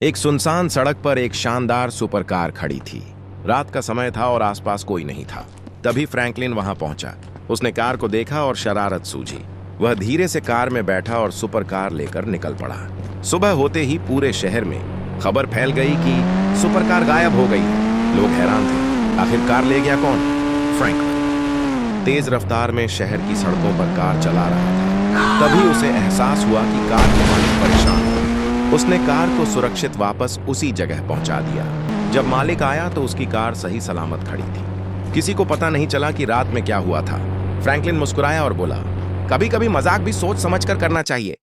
एक सुनसान सड़क पर एक शानदार सुपर कार खड़ी थी। रात का समय था और आसपास कोई नहीं था। तभी फ्रैंकलिन वहां पहुंचा। उसने कार को देखा और शरारत सूझी। वह धीरे से कार में बैठा और सुपर कार लेकर निकल पड़ा। सुबह होते ही पूरे शहर में खबर फैल गई कि सुपर कार गायब हो गई है। लोग हैरान थे, आखिर कार ले गया कौन? फ्रैंकलिन तेज रफ्तार में शहर की सड़कों पर कार चला रहा था। तभी उसे एहसास हुआ कि कार के मालिक परेशान हो। उसने कार को सुरक्षित वापस उसी जगह पहुंचा दिया। जब मालिक आया तो उसकी कार सही सलामत खड़ी थी। किसी को पता नहीं चला कि रात में क्या हुआ था। फ्रैंकलिन मुस्कुराया और बोला, कभी कभी मजाक भी सोच समझकर करना चाहिए।